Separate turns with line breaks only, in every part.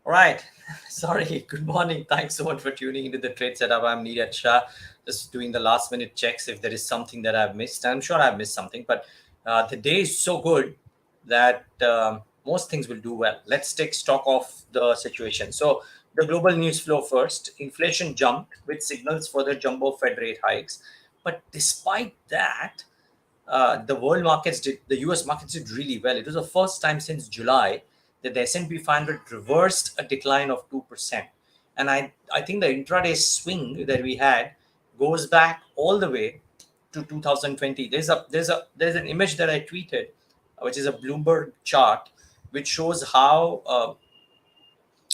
All right. Sorry. Good morning. Thanks so much for tuning into the trade setup. I'm Neeraj Shah, just doing the last minute checks if there is something that I've missed. I'm sure I've missed something, but the day is so good that most things will do well. Let's take stock of the situation. So, the global news flow first. Inflation jumped, which signals further jumbo Fed rate hikes. But despite that, the US markets did really well. It was the first time since July that the S&P 500 reversed a decline of 2%. And I think the intraday swing that we had goes back all the way to 2020. There's an image that I tweeted, which is a Bloomberg chart, which shows how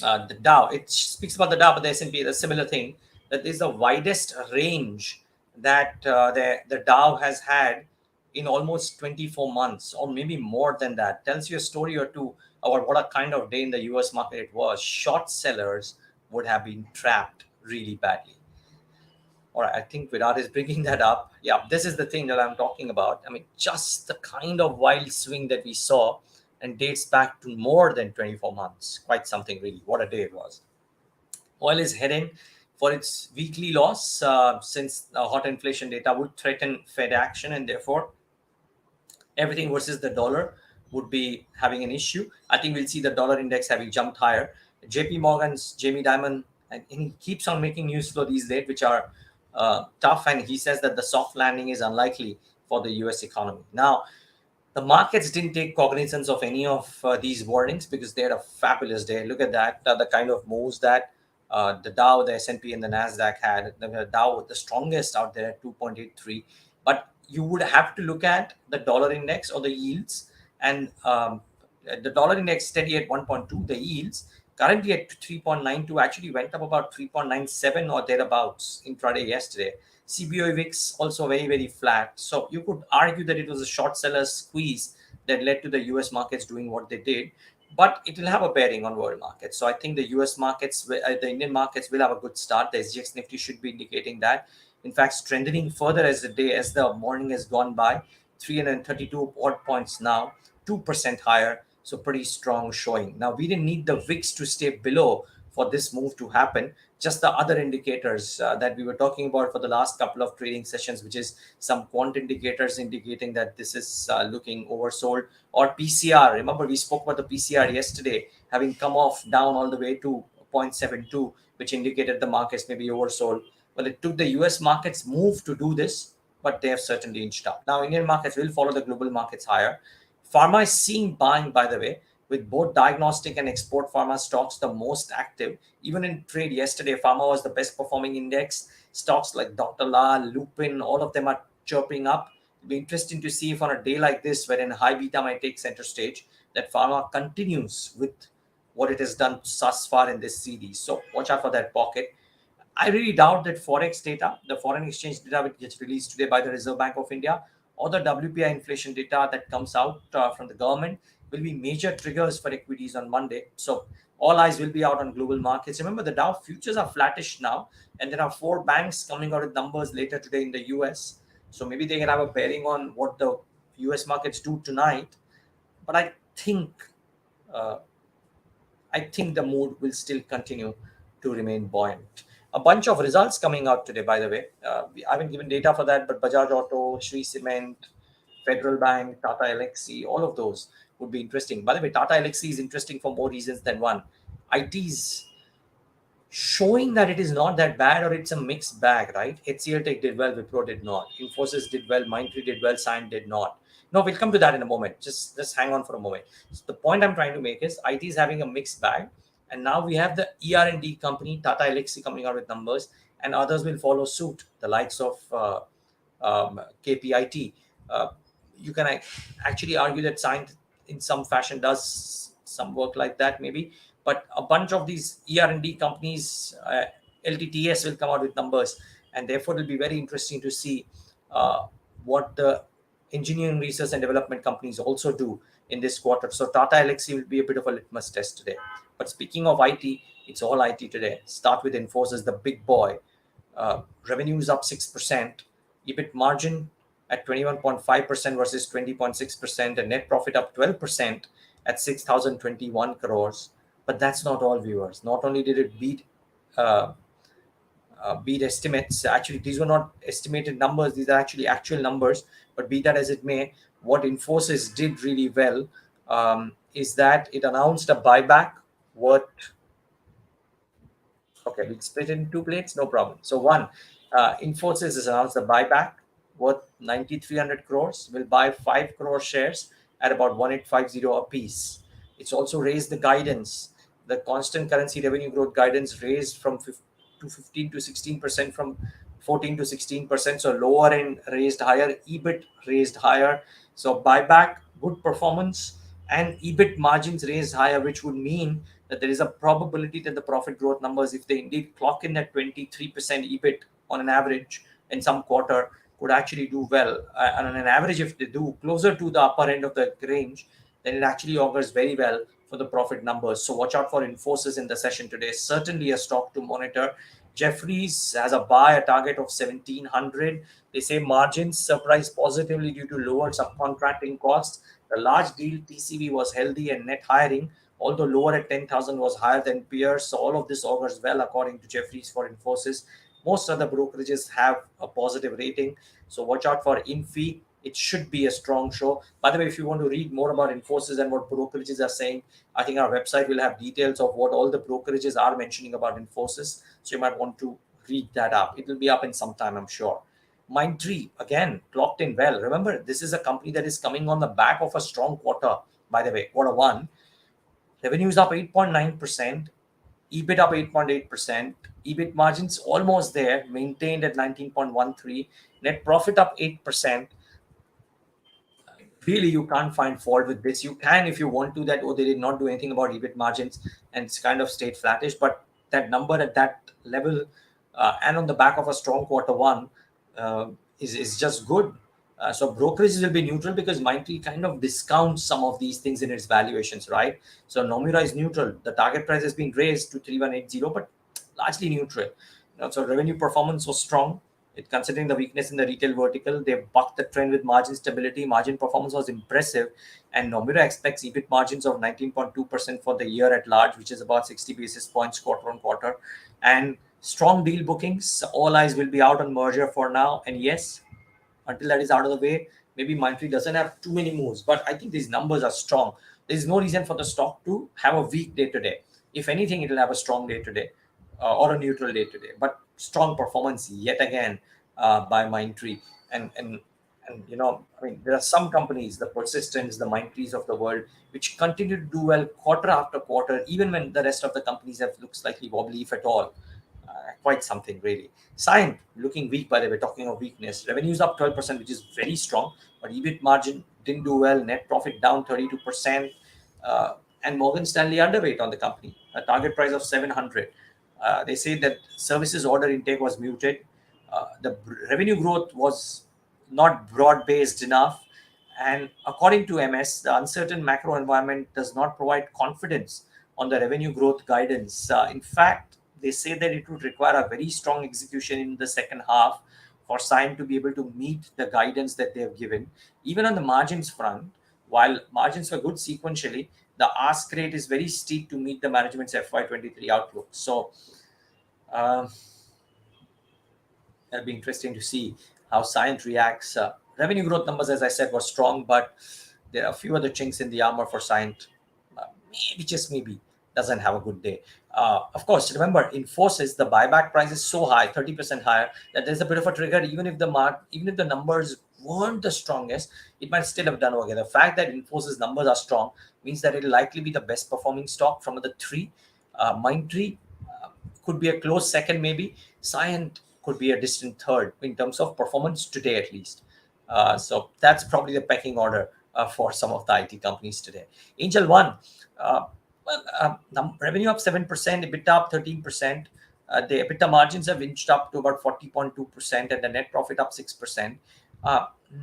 the Dow. It speaks about the Dow, but the S&P is a similar thing. That is the widest range that the Dow has had in almost 24 months, or maybe more than that. Tells you a story or two about what a kind of day in the U.S. market it was. Short sellers would have been trapped really badly. All right, I think Virat is bringing that up. Yeah, this is the thing that I'm talking about. I mean, just the kind of wild swing that we saw and dates back to more than 24 months. Quite something, really. What a day it was. Oil is heading for its weekly loss since hot inflation data would threaten Fed action, and therefore everything versus the dollar would be having an issue. I think we'll see the dollar index having jumped higher. JP Morgan's Jamie Dimon, and he keeps on making news flow these days, which are tough, and he says that the soft landing is unlikely for the US economy. Now, the markets didn't take cognizance of any of these warnings because they had a fabulous day. Look at that, the kind of moves that the Dow, the S&P, and the Nasdaq had. The Dow, the strongest out there at 2.83. But you would have to look at the dollar index or the yields, and the dollar index steady at 1.2. The yields currently at 3.92 actually went up about 3.97 or thereabouts intraday yesterday. CBOE VIX also very, very flat. So you could argue that it was a short seller squeeze that led to the US markets doing what they did, but it will have a bearing on world markets. So I think the US markets, the Indian markets will have a good start. The SGX Nifty should be indicating that. In fact, strengthening further as the morning has gone by, 332 odd points now, 2% higher. So pretty strong showing. Now we didn't need the VIX to stay below for this move to happen. Just the other indicators that we were talking about for the last couple of trading sessions, which is some quant indicators indicating that this is looking oversold, or PCR. Remember, we spoke about the PCR yesterday having come off down all the way to 0.72, which indicated the markets may be oversold. Well, it took the US markets move to do this, but they have certainly inched up. Now, Indian markets will follow the global markets higher. Pharma is seeing buying, by the way, with both diagnostic and export pharma stocks the most active. Even in trade yesterday, pharma was the best performing index. Stocks like Dr. La, Lupin, all of them are chirping up. It'll be interesting to see if on a day like this, wherein high beta might take center stage, that pharma continues with what it has done thus far in this series. So watch out for that pocket. I really doubt that forex data, the foreign exchange data, which gets released today by the Reserve Bank of India, or the WPI inflation data that comes out from the government, will be major triggers for equities on Monday. So all eyes will be out on global markets. Remember, the Dow futures are flattish now, and there are four banks coming out with numbers later today in the US. So maybe they can have a bearing on what the US markets do tonight. But uh, I think the mood will still continue to remain buoyant. A bunch of results coming out today, by the way. I haven't given data for that, but Bajaj Auto, Shree Cement, Federal Bank, Tata Elxsi, all of those would be interesting. By the way, Tata Elxsi is interesting for more reasons than one. IT's showing that it is not that bad, or it's a mixed bag, right? HCL Tech did well, Wipro did not. Infosys did well, Mindtree did well, Cyient did not. No, we'll come to that in a moment. Just hang on for a moment. So the point I'm trying to make is IT is having a mixed bag, and now we have the ER&D company, Tata Elxsi, coming out with numbers, and others will follow suit, the likes of KPIT. Uh, you can actually argue that Cyient in some fashion does some work like that, maybe, but a bunch of these ER&D companies, LTTS, will come out with numbers, and therefore it will be very interesting to see what the engineering research and development companies also do in this quarter. So Tata Elxsi will be a bit of a litmus test today. But speaking of IT, it's all IT today. Start with INFOSYS, the big boy. Revenues up 6%, EBIT margin at 21.5% versus 20.6%, and net profit up 12% at 6,021 crores. But that's not all, viewers. Not only did it uh, beat estimates, actually these were not estimated numbers, these are actually actual numbers. But be that as it may, what Infosys did really well is that it announced a buyback worth. Okay, we split it in two plates, no problem. So one, Infosys has announced a buyback worth 9,300 crores. Will buy 5 crore shares at about 1850 a piece. It's also raised the guidance. The constant currency revenue growth guidance raised from 15 to 16% from 14 to 16%. So lower end raised higher, EBIT raised higher. So buyback, good performance, and EBIT margins raised higher, which would mean that there is a probability that the profit growth numbers, if they indeed clock in at 23% EBIT on an average in some quarter, could actually do well. And on an average, if they do closer to the upper end of the range, then it actually augurs very well for the profit numbers. So watch out for Infosys in the session today. Certainly a stock to monitor. Jeffries has a buy a target of 1700. They say margins surprise positively due to lower subcontracting costs. The large deal TCV was healthy and net hiring, although lower at 10,000, was higher than peers. So all of this augurs well according to Jeffries for Infosys. Most other brokerages have a positive rating. So watch out for Infi. It should be a strong show. By the way, if you want to read more about Infosys and what brokerages are saying, I think our website will have details of what all the brokerages are mentioning about Infosys. So you might want to read that up. It will be up in some time, I'm sure. Mindtree, again, clocked in well. Remember, this is a company that is coming on the back of a strong quarter, by the way, quarter one. Revenue is up 8.9%, EBIT up 8.8%, EBIT margins almost there, maintained at 19.13, net profit up 8%. Really, you can't find fault with this. You can, if you want to, that, oh, they did not do anything about EBIT margins and it's kind of stayed flattish. But that number at that level and on the back of a strong quarter one uh, is just good. So brokerages will be neutral because Mindtree kind of discounts some of these things in its valuations, right? So Nomura is neutral. The target price has been raised to 3180, but largely neutral. So revenue performance was strong. It, considering the weakness in the retail vertical, they bucked the trend with margin stability. Margin performance was impressive, and Nomura expects EBIT margins of 19.2% for the year at large, which is about 60 basis points quarter on quarter. And strong deal bookings. All eyes will be out on merger for now. And yes, until that is out of the way, maybe Mindtree doesn't have too many moves. But I think these numbers are strong. There is no reason for the stock to have a weak day today. If anything, it will have a strong day today or a neutral day today. But strong performance yet again by Mindtree. And I mean, there are some companies, the Persistence, the Mindtrees of the world, which continue to do well quarter after quarter, even when the rest of the companies have looked slightly wobbly, if at all. Quite something, really. Cyient looking weak, by the way. Talking of weakness, revenues up 12%, which is very strong, but EBIT margin didn't do well. Net profit down 32%, and Morgan Stanley underweight on the company. A target price of 700. They say that services order intake was muted. The revenue growth was not broad based enough, and according to MS, the uncertain macro environment does not provide confidence on the revenue growth guidance. In fact, they say that it would require a very strong execution in the second half for Cyient to be able to meet the guidance that they have given. Even on the margins front, while margins were good sequentially, the ask rate is very steep to meet the management's FY23 outlook. So um, it'll be interesting to see how Cyient reacts. Revenue growth numbers, as I said, were strong, but there are a few other chinks in the armor for Cyient. Maybe, just maybe, doesn't have a good day. Of course, remember, Infosys, the buyback price is so high, 30% higher, that there's a bit of a trigger. Even if the numbers weren't the strongest, it might still have done okay. The fact that Infosys numbers are strong means that it'll likely be the best performing stock from the three. Mindtree could be a close second, maybe. Cyient could be a distant third in terms of performance today, at least. So that's probably the pecking order for some of the IT companies today. Angel One, revenue up 7%, EBITDA up 13%. The EBITDA margins have inched up to about 40.2%, and the net profit up 6%.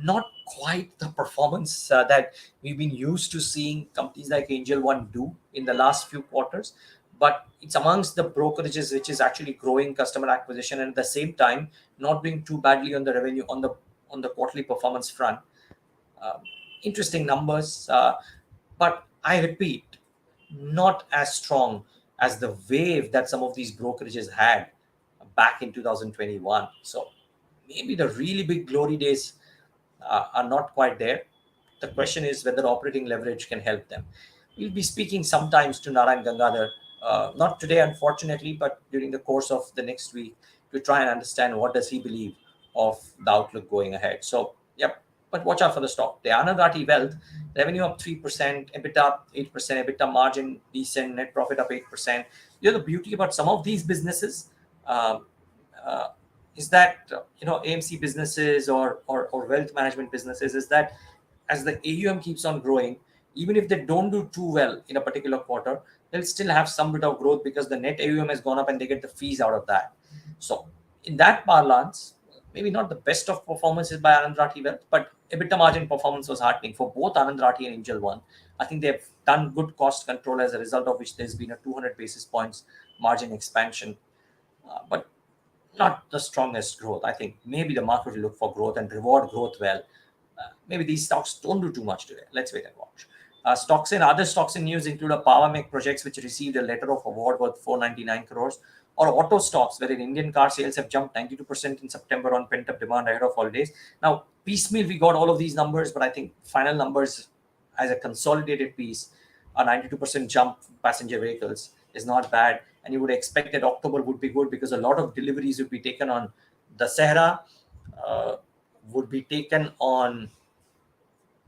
Not quite the performance that we've been used to seeing companies like Angel One do in the last few quarters, but it's amongst the brokerages which is actually growing customer acquisition and at the same time not doing too badly on the revenue on the quarterly performance front. Interesting numbers, but I repeat, not as strong as the wave that some of these brokerages had back in 2021. So maybe the really big glory days are not quite there. The question is whether operating leverage can help them. We'll be speaking sometimes to Narayan Gangadhar, not today, unfortunately, but during the course of the next week to try and understand what does he believe of the outlook going ahead. So, yep, but watch out for the stock. The ANAND RATI Wealth, revenue up 3%, EBITDA up 8%, EBITDA margin decent, net profit up 8%. You know, the beauty about some of these businesses, um, uh, is that AMC businesses or wealth management businesses, is that as the AUM keeps on growing, even if they don't do too well in a particular quarter, they'll still have some bit of growth because the net AUM has gone up and they get the fees out of that. So in that parlance, maybe not the best of performances by Anand Rathi Wealth, but EBITDA margin performance was heartening for both Anand Rathi and Angel One. I think they've done good cost control, as a result of which there's been a 200 basis points margin expansion. But not the strongest growth. I think maybe the market will look for growth and reward growth well. Maybe these stocks don't do too much today. Let's wait and watch. Other stocks in news include a power mech projects which received a letter of award worth 499 crores, or auto stocks wherein Indian car sales have jumped 92% in September on pent up demand ahead of holidays. Now, piecemeal, we got all of these numbers, but I think final numbers as a consolidated piece, a 92% jump passenger vehicles is not bad. And you would expect that October would be good because a lot of deliveries would be taken on the Sahara, uh, would be taken on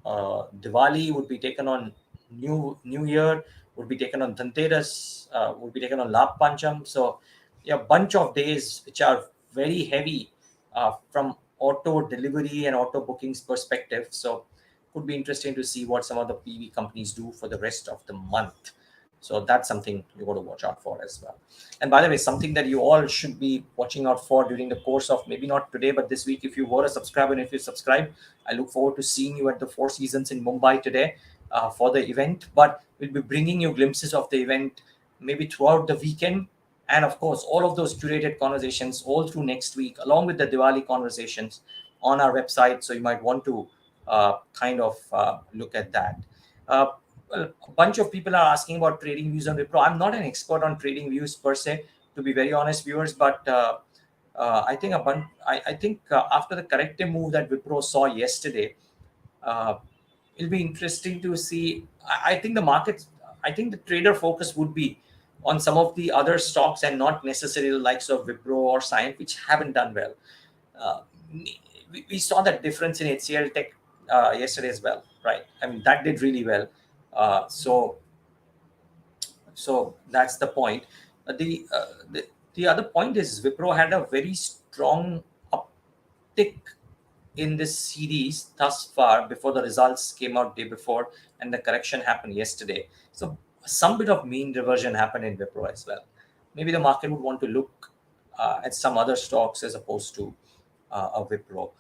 Diwali, would be taken on New Year, would be taken on Dhanteras, would be taken on Lap Pancham. So, yeah, a bunch of days which are very heavy from auto delivery and auto bookings perspective. So, could be interesting to see what some of the PV companies do for the rest of the month. So that's something you got to watch out for as well. And by the way, something that you all should be watching out for during the course of maybe not today, but this week, if you were a subscriber and if you subscribe, I look forward to seeing you at the Four Seasons in Mumbai today for the event. But we'll be bringing you glimpses of the event maybe throughout the weekend. And of course, all of those curated conversations all through next week, along with the Diwali conversations on our website. So you might want to kind of look at that. Uh, well, a bunch of people are asking about trading views on Wipro. I'm not an expert on trading views per se, to be very honest, viewers. But I think after the corrective move that Wipro saw yesterday, uh, it'll be interesting to see. I think the markets, I think the trader focus would be on some of the other stocks and not necessarily the likes of Wipro or Cyient, which haven't done well. Uh, we saw that difference in HCL Tech yesterday as well, right? I mean, that did really well. So that's the point. The other point is Wipro had a very strong uptick in this series thus far before the results came out day before and the correction happened yesterday. So some bit of mean reversion happened in Wipro as well. Maybe the market would want to look at some other stocks as opposed to a Wipro.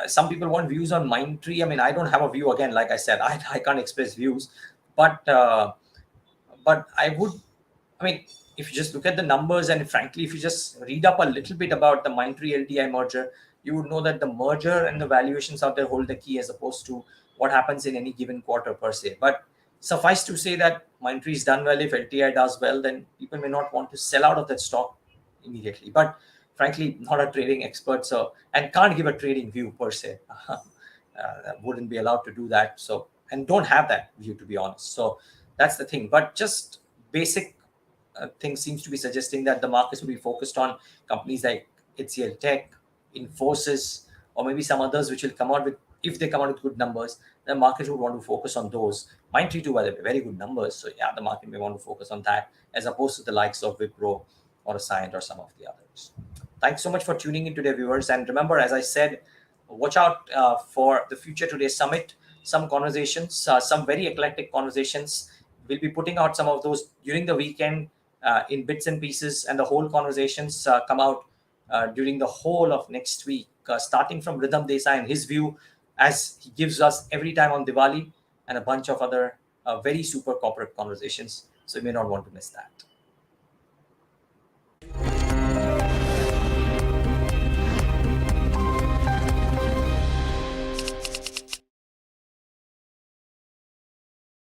Some people want views on Mindtree. I mean, I don't have a view. Again, like I said, I can't express views, but I would, I mean, if you just look at the numbers and frankly, if you just read up a little bit about the Mindtree LTI merger, you would know that the merger and the valuations out there hold the key as opposed to what happens in any given quarter per se. But suffice to say that Mindtree is done well. If LTI does well, then people may not want to sell out of that stock immediately. But frankly, not a trading expert, so and can't give a trading view per se. Wouldn't be allowed to do that. So and don't have that view, to be honest. So that's the thing. But just basic thing seems to be suggesting that the markets will be focused on companies like HCL Tech, INFOSYS, or maybe some others which will come out with, if they come out with good numbers, the market would want to focus on those. Mindtree too, by the way, very good numbers. So yeah, the market may want to focus on that as opposed to the likes of Wipro or a Cyient or some of the others. Thanks so much for tuning in today, viewers. And remember, as I said, watch out for the Future Today Summit. Some conversations, some very eclectic conversations. We'll be putting out some of those during the weekend in bits and pieces, and the whole conversations come out during the whole of next week, starting from Rhythm Desai and his view as he gives us every time on Diwali, and a bunch of other very super corporate conversations. So you may not want to miss that.